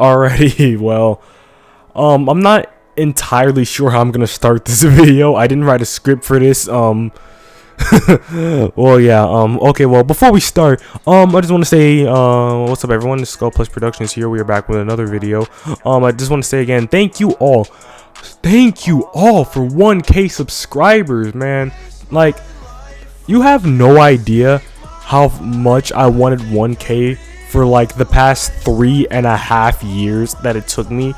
Alrighty, well, I'm not entirely sure how I'm gonna start this video. I didn't write a script for this. Well, yeah. Okay. Well, before we start, I just want to say, what's up, everyone? This is Plush Productions here. We are back with another video. I just want to say again, thank you all for 1K subscribers, man. Like, you have no idea how much I wanted 1K for like the past 3.5 years that it took me.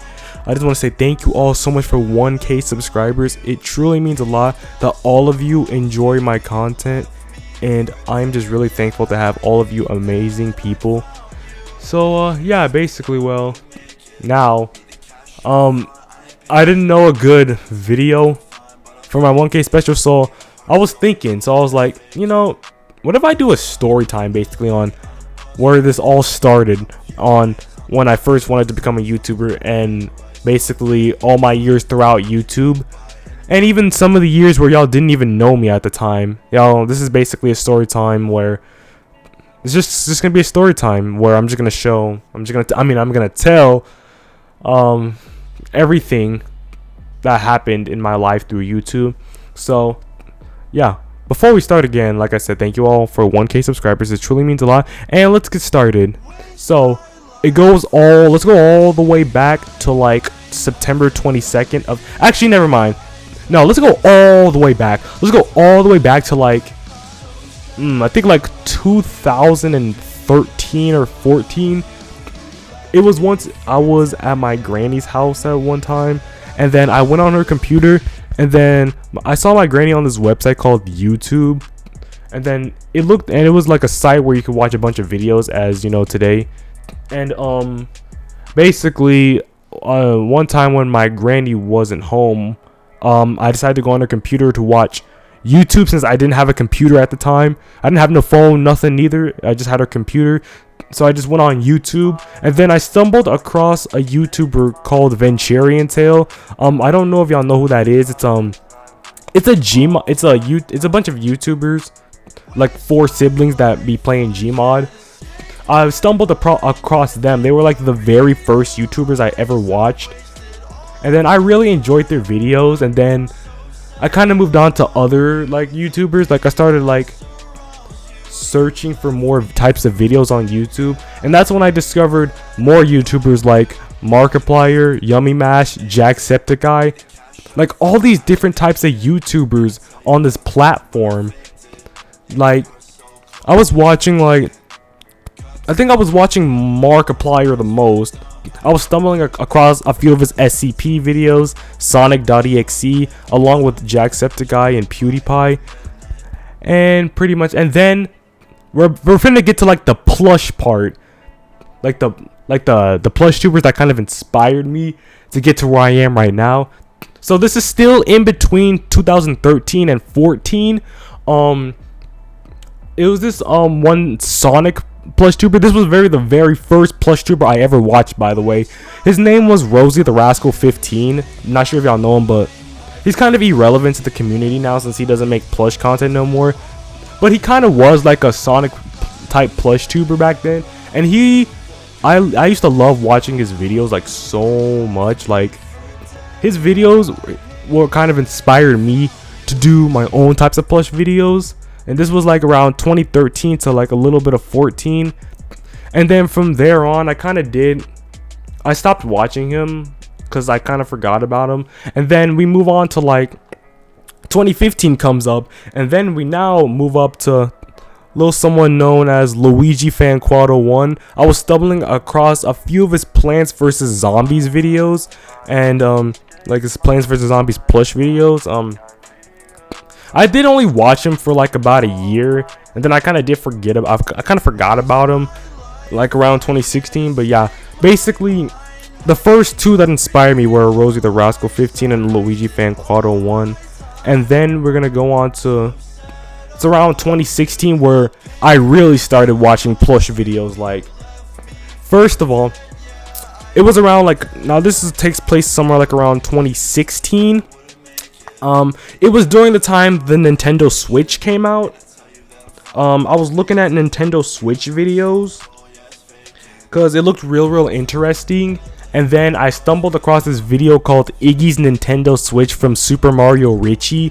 I just want to say thank you all so much for 1K subscribers. It truly means a lot that all of you enjoy my content, and I'm just really thankful to have all of you amazing people. So yeah, basically, well, now I didn't know a good video for my 1K special, so I was thinking, so I was like, you know, what if I do a story time basically on where this all started, on when I first wanted to become a YouTuber, and basically all my years throughout YouTube, and even some of the years where y'all didn't even know me at the time. Y'all, this is basically a story time where it's just gonna be a story time where I'm gonna tell everything that happened in my life through YouTube. So yeah, before we start again, like I said, thank you all for 1K subscribers. It truly means a lot, and let's get started. So let's go all the way back to like September 22nd of, actually never mind, no, let's go all the way back to like I think like 2013 or 14. It was once I was at my granny's house at one time, and then I went on her computer, and then I saw my granny on this website called YouTube, and then it was like a site where you could watch a bunch of videos, as you know, today. And basically one time when my granny wasn't home, I decided to go on her computer to watch YouTube, since I didn't have a computer at the time. I didn't have no phone, nothing neither. I just had her computer, so I just went on YouTube, and then I stumbled across a YouTuber called Venturian Tale. I don't know if y'all know who that is. It's a bunch of YouTubers, like 4 siblings that be playing Gmod. I stumbled across them. They were like the very first YouTubers I ever watched, and then I really enjoyed their videos, and then I kind of moved on to other like YouTubers. Like, I started like searching for more types of videos on YouTube, and that's when I discovered more YouTubers like Markiplier, Yummy Mash, Jacksepticeye, like all these different types of YouTubers on this platform. Like, I was watching Markiplier the most. I was stumbling across a few of his SCP videos, Sonic.exe, along with Jacksepticeye and PewDiePie, and pretty much. And then we're finna get to like the plush part, like the plush tubers that kind of inspired me to get to where I am right now. So this is still in between 2013 and 14. It was this one Sonic plush tuber. This was the very first plush tuber I ever watched, by the way. His name was Rosie the Rascal 15. I'm not sure if y'all know him, but he's kind of irrelevant to the community now since he doesn't make plush content no more. But he kind of was like a Sonic type plush tuber back then, and I used to love watching his videos like so much. Like, his videos were kind of inspired me to do my own types of plush videos. And this was like around 2013 to like a little bit of 14. And then from there on, I stopped watching him because I kind of forgot about him. And then we move on to like 2015 comes up, and then we now move up to little someone known as Luigi Fan Quado 1. I was stumbling across a few of his Plants vs Zombies videos, and like his Plants vs Zombies plush videos. I did only watch him for like about a year, and then I kind of forgot about him like around 2016. But yeah, basically the first 2 that inspired me were Rosie the Rascal 15 and Luigi Fan Quado 1. And then we're gonna go on to, it's around 2016 where I really started watching plush videos. Like, first of all, it was around like, now takes place somewhere like around 2016. It was during the time the Nintendo Switch came out. I was looking at Nintendo Switch videos, because it looked real interesting. And then I stumbled across this video called Iggy's Nintendo Switch from Super Mario Richie.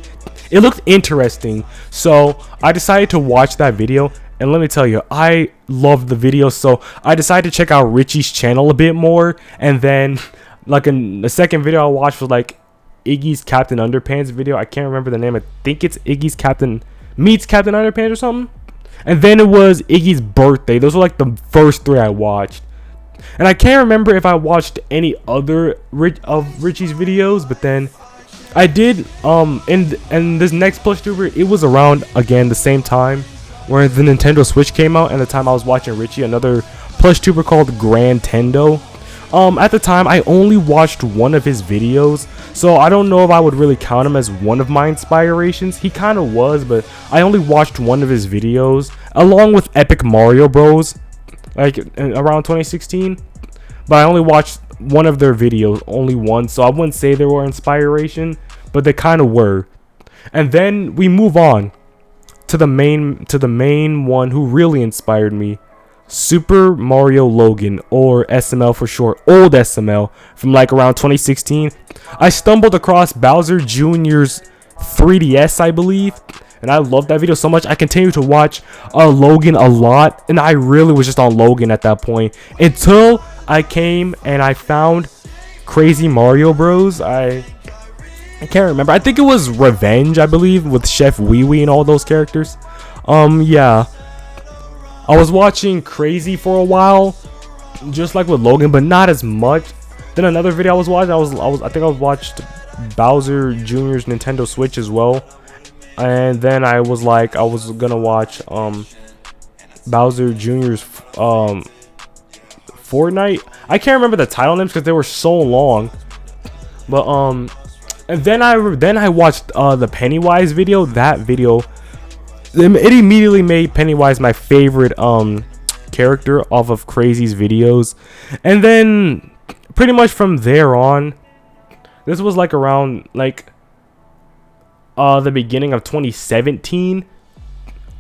It looked interesting, so I decided to watch that video. And let me tell you, I loved the video, so I decided to check out Richie's channel a bit more. And then, like, the second video I watched was like Iggy's Captain Underpants video. I can't remember the name. I think it's Iggy's Captain Meets Captain Underpants or something. And then it was Iggy's birthday. Those were like the first 3 I watched. And I can't remember if I watched any other of Richie's videos, but then I did. In this next plush tuber, it was around again the same time where the Nintendo Switch came out, and the time I was watching Richie, another plush tuber called Grand Tendo. At the time, I only watched one of his videos, so I don't know if I would really count him as one of my inspirations. He kind of was, but I only watched one of his videos, along with Epic Mario Bros, like around 2016. But I only watched one of their videos, only one, so I wouldn't say they were inspiration, but they kind of were. And then we move on to the main one who really inspired me. Super Mario Logan, or SML for short, old SML, from like around 2016. I stumbled across Bowser Jr.'s 3DS, I believe, and I loved that video so much. I continued to watch Logan a lot, and I really was just on Logan at that point until I came and I found Crazy Mario Bros. I can't remember. I think it was Revenge, I believe, with Chef Wee Wee and all those characters. Yeah. I was watching Crazy for a while, just like with Logan, but not as much. Then another video I was watching, I think I watched Bowser Jr.'s Nintendo Switch as well. And then I was like, I was gonna watch Bowser Jr.'s Fortnite. I can't remember the title names because they were so long. But and then I watched the Pennywise video. That video, it immediately made Pennywise my favorite character off of Crazy's videos. And then pretty much from there on, this was like around like the beginning of 2017.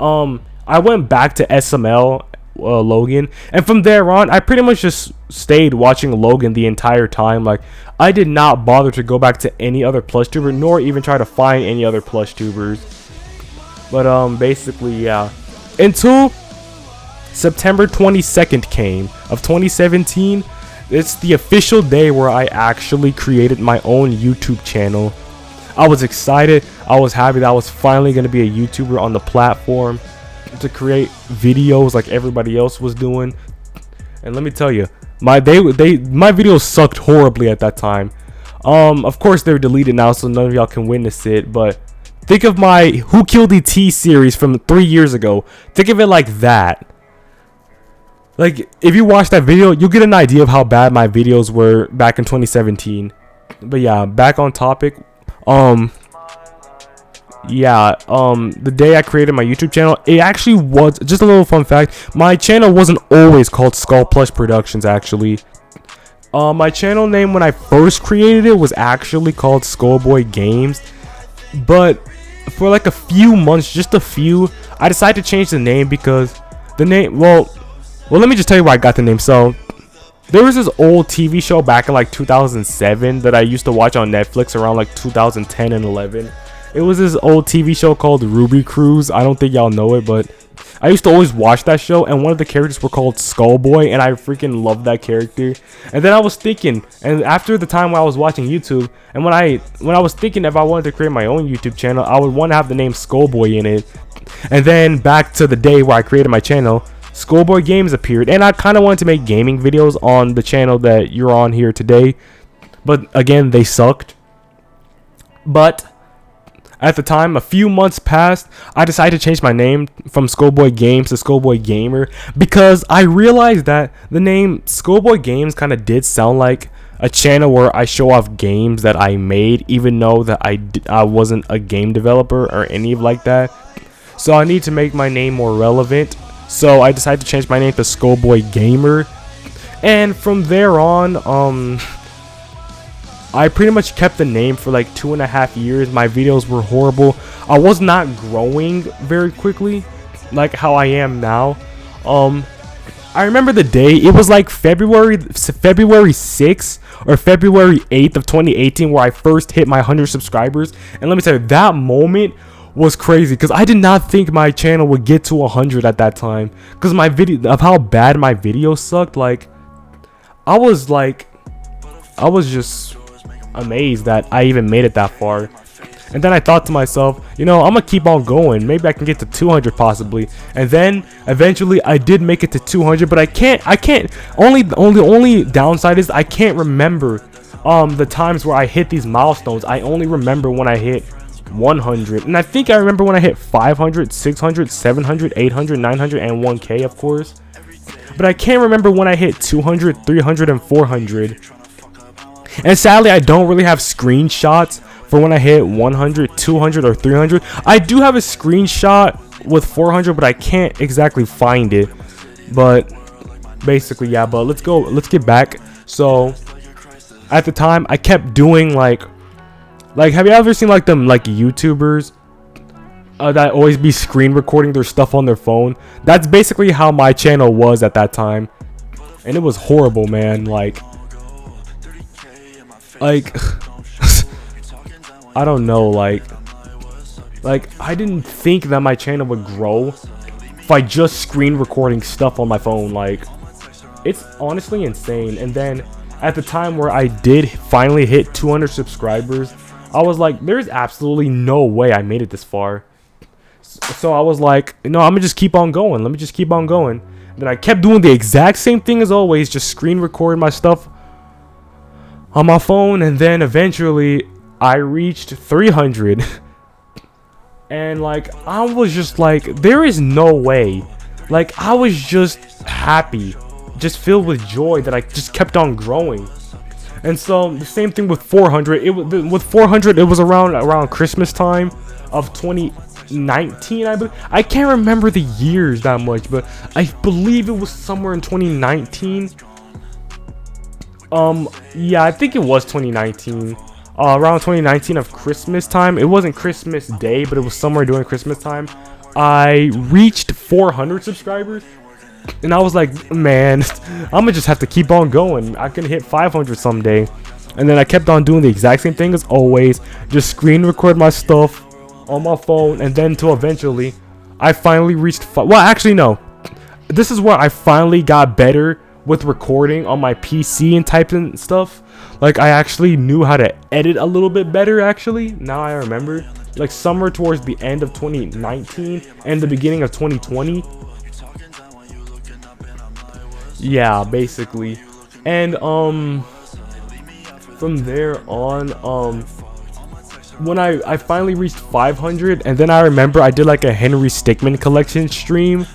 I went back to SML Logan, and from there on I pretty much just stayed watching Logan the entire time. Like, I did not bother to go back to any other plush tuber, nor even try to find any other plush tubers. But basically, yeah, until September 22nd came of 2017. It's the official day where I actually created my own YouTube channel. I was excited. I was happy that I was finally going to be a YouTuber on the platform to create videos like everybody else was doing. And let me tell you, my videos sucked horribly at that time. Of course they're deleted now, so none of y'all can witness it, but think of my Who Killed ET series from 3 years ago. Think of it like that. Like, if you watch that video, you'll get an idea of how bad my videos were back in 2017. But yeah, back on topic. The day I created my YouTube channel, it actually was, just a little fun fact, my channel wasn't always called Skull Plush Productions, actually. My channel name when I first created it was actually called Skullboy Games, but for like a few months, just a few, I decided to change the name because the name, well, let me just tell you where I got the name. So there was this old TV show back in like 2007 that I used to watch on Netflix around like 2010 and 11. It was this old TV show called Ruby Cruise. I don't think y'all know it, but I used to always watch that show, and one of the characters were called Skullboy, and I freaking loved that character. And then I was thinking, and after the time when I was watching YouTube, and when I was thinking if I wanted to create my own YouTube channel, I would want to have the name Skullboy in it. And then back to the day where I created my channel, Skullboy Games appeared, and I kind of wanted to make gaming videos on the channel that you're on here today, but again, they sucked. But at the time, a few months passed, I decided to change my name from Skullboy Games to Skullboy Gamer because I realized that the name Skullboy Games kind of did sound like a channel where I show off games that I made, even though that I wasn't a game developer or any of like that. So I need to make my name more relevant. So I decided to change my name to Skullboy Gamer. And from there on, I pretty much kept the name for like 2.5 years. My videos were horrible. I was not growing very quickly like how I am now. I remember the day. It was like February 6th or February 8th of 2018 where I first hit my 100 subscribers. And let me tell you, that moment was crazy because I did not think my channel would get to 100 at that time, because my video of how bad my videos sucked. Like I was just amazed that I even made it that far. And then I thought to myself, you know, I'm gonna keep on going. Maybe I can get to 200 possibly. And then eventually I did make it to 200, but I can't. Only downside is I can't remember the times where I hit these milestones. I only remember when I hit 100, and I think I remember when I hit 500, 600, 700, 800, 900, and 1K, of course. But I can't remember when I hit 200, 300, and 400. And sadly, I don't really have screenshots for when I hit 100, 200, or 300. I do have a screenshot with 400, but I can't exactly find it. But basically, yeah. But let's get back. So at the time, I kept doing like have you ever seen like them like YouTubers that always be screen recording their stuff on their phone? That's basically how my channel was at that time, and it was horrible, man. Like I don't know, like I didn't think that my channel would grow by just screen recording stuff on my phone. Like, it's honestly insane. And then at the time where I did finally hit 200 subscribers, I was like, there's absolutely no way I made it this far. So I was like, no, I'm gonna just keep on going. Let me just keep on going. And then I kept doing the exact same thing as always, just screen recording my stuff on my phone. And then eventually I reached 300. And like, I was just like, there is no way. Like, I was just happy, just filled with joy that I just kept on growing. And so the same thing with 400. With 400, it was around Christmas time of 2019, I believe. I can't remember the years that much, but I believe it was somewhere in 2019. Yeah, I think it was 2019. Around 2019 of Christmas time. It wasn't Christmas Day, but it was somewhere during Christmas time. I reached 400 subscribers, and I was like, man, I'm gonna just have to keep on going. I can hit 500 someday. And then I kept on doing the exact same thing as always, just screen record my stuff on my phone. And then till eventually I finally reached well, actually no, this is where I finally got better with recording on my PC and typing stuff. Like, I actually knew how to edit a little bit better, actually. Now I remember. Like, somewhere towards the end of 2019 and the beginning of 2020. Yeah, basically. And from there on, when I finally reached 500, and then I remember I did like a Henry Stickmin collection stream,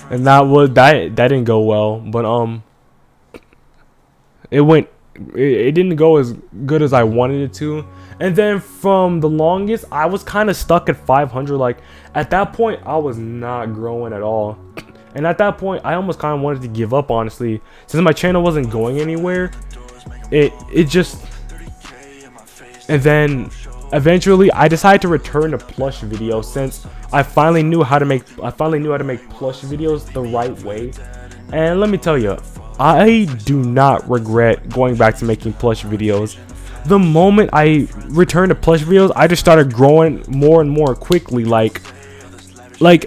and that didn't go well. But it didn't go as good as I wanted it to. And then from the longest, I was kind of stuck at 500. Like, at that point, I was not growing at all. And at that point, I almost kind of wanted to give up, honestly, since my channel wasn't going anywhere. It just, and then eventually I decided to return to Plush videos, since I finally knew how to make Plush videos the right way. And let me tell you, I do not regret going back to making Plush videos. The moment I returned to Plush videos, I just started growing more and more quickly. Like I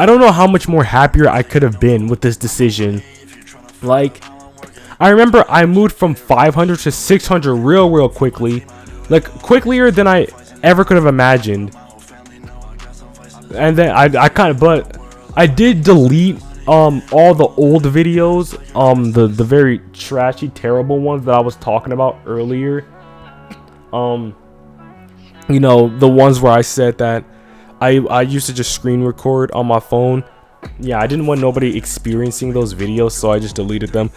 don't know how much more happier I could have been with this decision. Like, I remember I moved from 500 to 600 real quickly. Like, quicker than I ever could have imagined. And then but I did delete all the old videos, the very trashy, terrible ones that I was talking about earlier. You know, the ones where I said that I used to just screen record on my phone. Yeah, I didn't want nobody experiencing those videos, so I just deleted them.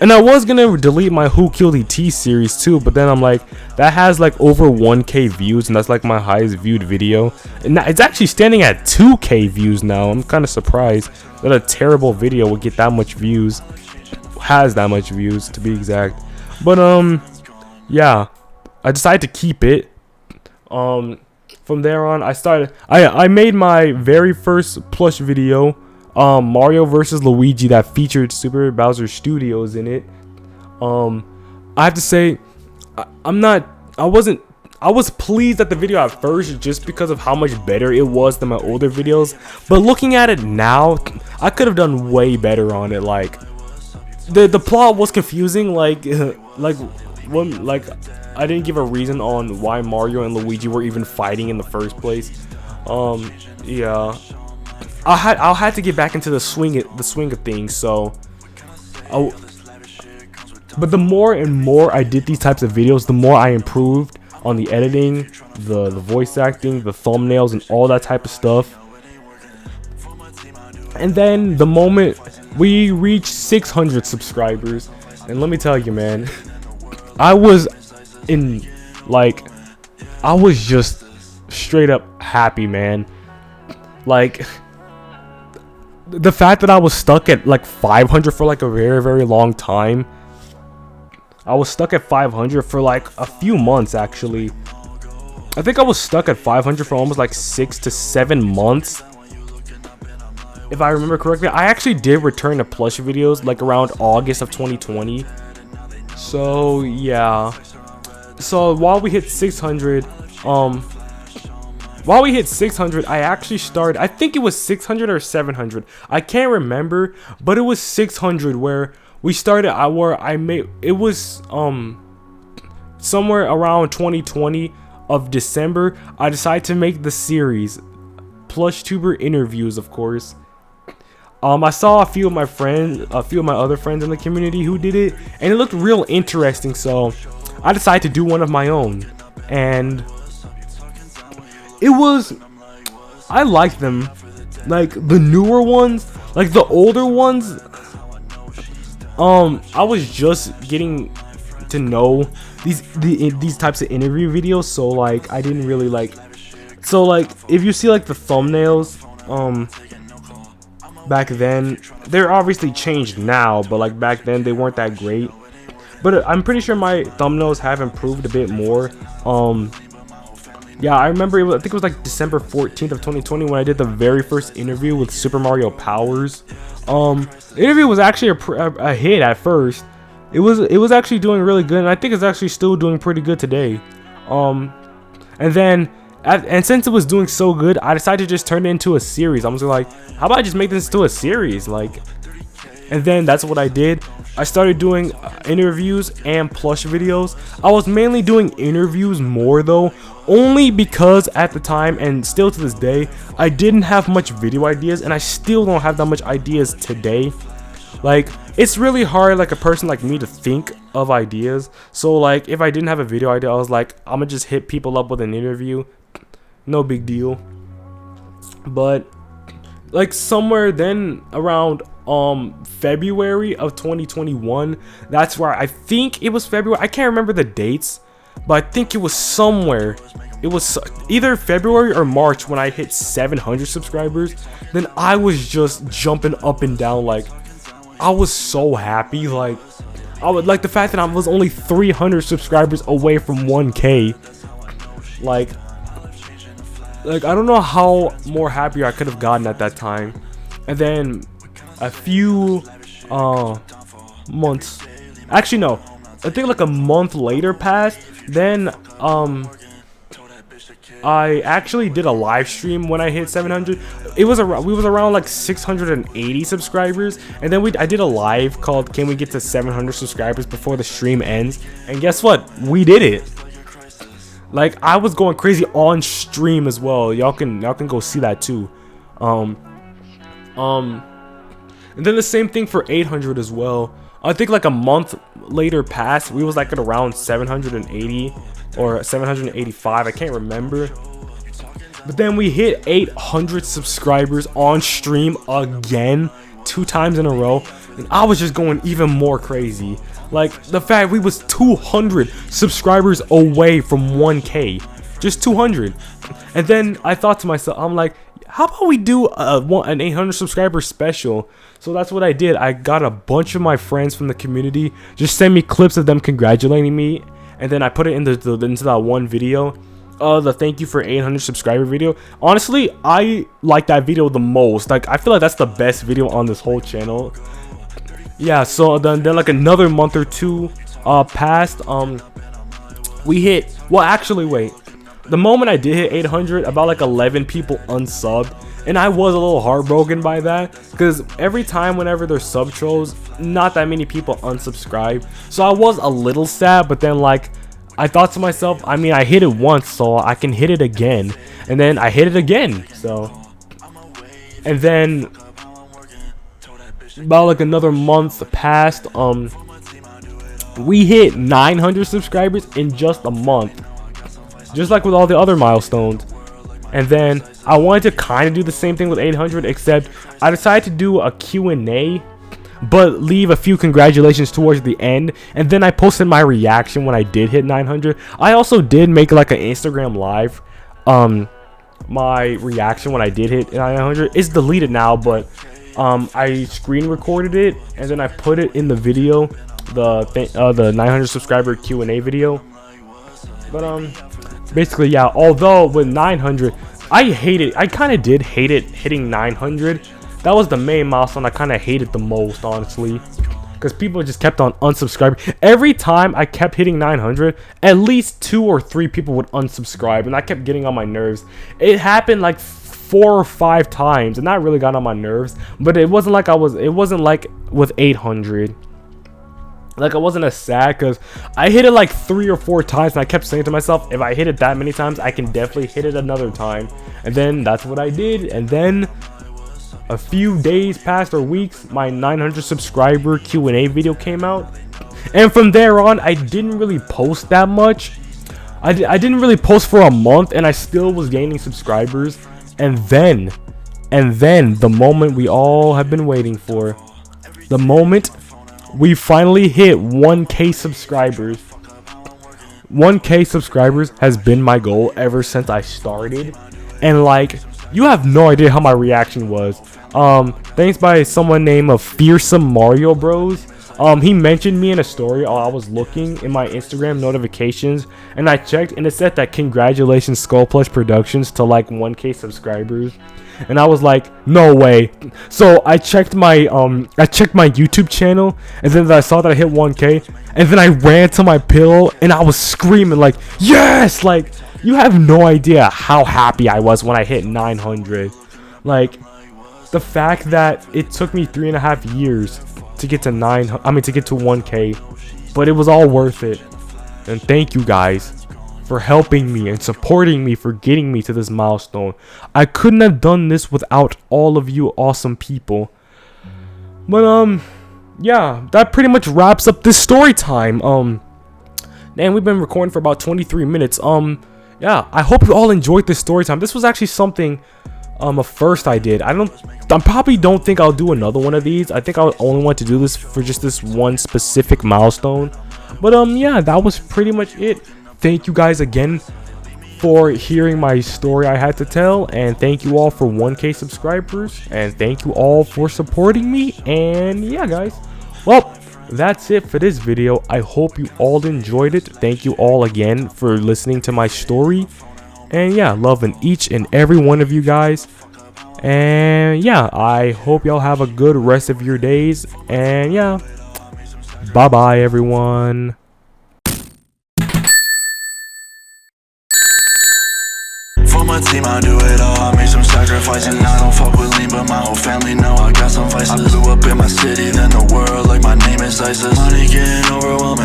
And I was gonna delete my Who Killed ET series too, but then I'm like, that has like over 1K views, and that's like my highest viewed video. And it's actually standing at 2K views now. I'm kind of surprised that a terrible video would get that much views. Has that much views, to be exact. But yeah, I decided to keep it. From there on, I made my very first Plush video Mario versus Luigi that featured Super Bowser Studios in it. I have to say, I was pleased at the video at first just because of how much better it was than my older videos. But looking at it now, I could have done way better on it. Like, the plot was confusing. Like I didn't give a reason on why Mario and Luigi were even fighting in the first place. Yeah, I'll have to get back into the swing of things. So, but the more and more I did these types of videos, the more I improved on the editing, the voice acting, the thumbnails, and all that type of stuff. And then the moment we reached 600 subscribers, and let me tell you, man, I was just straight up happy, man. Like, the fact that I was stuck at like 500 for like a very, very long time. I was stuck at 500 for like a few months, actually. I think I was stuck at 500 for almost like 6 to 7 months, if I remember correctly. I actually did return to Plush videos like around August of 2020. So yeah. So while we hit 600, I actually started, I think it was 600 or 700. I can't remember, but it was 600 where we started, it was somewhere around 2020 of December. I decided to make the series PlushTuber interviews, of course. I saw a few of my other friends in the community who did it, and it looked real interesting, so I decided to do one of my own. And I liked them. Like the newer ones, like the older ones, I was just getting to know these types of interview videos, so like I didn't really like. So like if you see like the thumbnails, back then, they're obviously changed now, but like back then they weren't that great. But I'm pretty sure my thumbnails have improved a bit more. Yeah, I remember I think it was like December 14th of 2020 when I did the very first interview with Super Mario Powers. The interview was actually a hit at first. It was actually doing really good, and I think it's actually still doing pretty good today. And since it was doing so good, I decided to just turn it into a series. I was like, how about I just make this into a series? Like, and then that's what I did. I started doing interviews and plush videos. I was mainly doing interviews more though, only because at the time, and still to this day, I didn't have much video ideas, and I still don't have that much ideas today. Like, it's really hard, like a person like me, to think of ideas. So like if I didn't have a video idea, I was like, I'm gonna just hit people up with an interview. No big deal. But like somewhere then around February of 2021, that's where I think it was February. I can't remember the dates, but I think it was somewhere. It was either February or March when I hit 700 subscribers. Then I was just jumping up and down. Like, I was so happy. Like, I would like the fact that I was only 300 subscribers away from 1K. Like I don't know how more happier I could have gotten at that time. And then a few months, actually no, I think like a month later passed. Then I actually did a live stream when I hit 700. We was around like 680 subscribers, and then I did a live called "Can we get to 700 subscribers before the stream ends?" And guess what? We did it. Like, I was going crazy on stream as well. Y'all can go see that too. And then the same thing for 800 as well. I think like a month later passed. We was like at around 780 or 785. I can't remember. But then we hit 800 subscribers on stream again, 2 times in a row, and I was just going even more crazy. Like, the fact we was 200 subscribers away from 1K, just 200. And then I thought to myself, I'm like, how about we do an 800 subscriber special? So that's what I did. I got a bunch of my friends from the community just send me clips of them congratulating me, and then I put it into that one video. the thank you for 800 subscriber video. Honestly, I like that video the most. Like, I feel like that's the best video on this whole channel. Yeah, so then like another month or two passed. We hit, well, actually, wait. The moment I did hit 800, about like 11 people unsubbed, and I was a little heartbroken by that, because every time whenever there's sub trolls, not that many people unsubscribe. So I was a little sad, but then like I thought to myself, I mean, I hit it once, so I can hit it again. And then I hit it again, so. And then about like another month passed. We hit 900 subscribers in just a month, just like with all the other milestones. And then I wanted to kind of do the same thing with 800, except I decided to do a Q&A, but leave a few congratulations towards the end. And then I posted my reaction when I did hit 900. I also did make like an Instagram live. My reaction when I did hit 900 is deleted now, but I screen recorded it and then I put it in the video, the 900 subscriber Q&A video. But basically, yeah, although with 900, I kind of did hate it hitting 900. That was the main milestone I kind of hated the most, honestly, because people just kept on unsubscribing. Every time I kept hitting 900, at least 2 or 3 people would unsubscribe, and I kept getting on my nerves. It happened like 4 or 5 times, and that really got on my nerves. But it wasn't like it wasn't like with 800. Like, I wasn't as sad, because I hit it like 3 or 4 times, and I kept saying to myself, if I hit it that many times, I can definitely hit it another time. And then that's what I did. And then a few days passed, or weeks, my 900 subscriber Q&A video came out. And from there on, I didn't really post that much. I didn't really post for a month, and I still was gaining subscribers. And then the moment we all have been waiting for, the moment we finally hit 1K subscribers. 1K subscribers has been my goal ever since I started. And like, you have no idea how my reaction was. Thanks by someone named Fearsome Mario Bros. He mentioned me in a story while I was looking in my Instagram notifications, and I checked, and it said that congratulations Skull Plush Productions to like 1K subscribers. And I was like, no way. So I checked my YouTube channel, and then I saw that I hit 1K, and then I ran to my pillow and I was screaming like, yes! Like, you have no idea how happy I was when I hit 900. Like, the fact that it took me 3.5 years to get to 1K, but it was all worth it. And thank you guys for helping me and supporting me, for getting me to this milestone. I couldn't have done this without all of you awesome people. But yeah, that pretty much wraps up this story time. Man, we've been recording for about 23 minutes. Yeah, I hope you all enjoyed this story time. This was actually something a first I did. I probably don't think I'll do another one of these. I think I only want to do this for just this one specific milestone. But yeah, that was pretty much it. Thank you guys again for hearing my story I had to tell, and thank you all for 1K subscribers, and thank you all for supporting me. And yeah, guys, well, that's it for this video. I hope you all enjoyed it. Thank you all again for listening to my story, and yeah, loving each and every one of you guys. And yeah, I hope y'all have a good rest of your days, and yeah, bye bye everyone. For my team, I do it all. I made some sacrifices. I don't fuck with lean, but my whole family know I got some vices. I blew up in my city, then the world like my name is ISIS. Money getting overwhelming.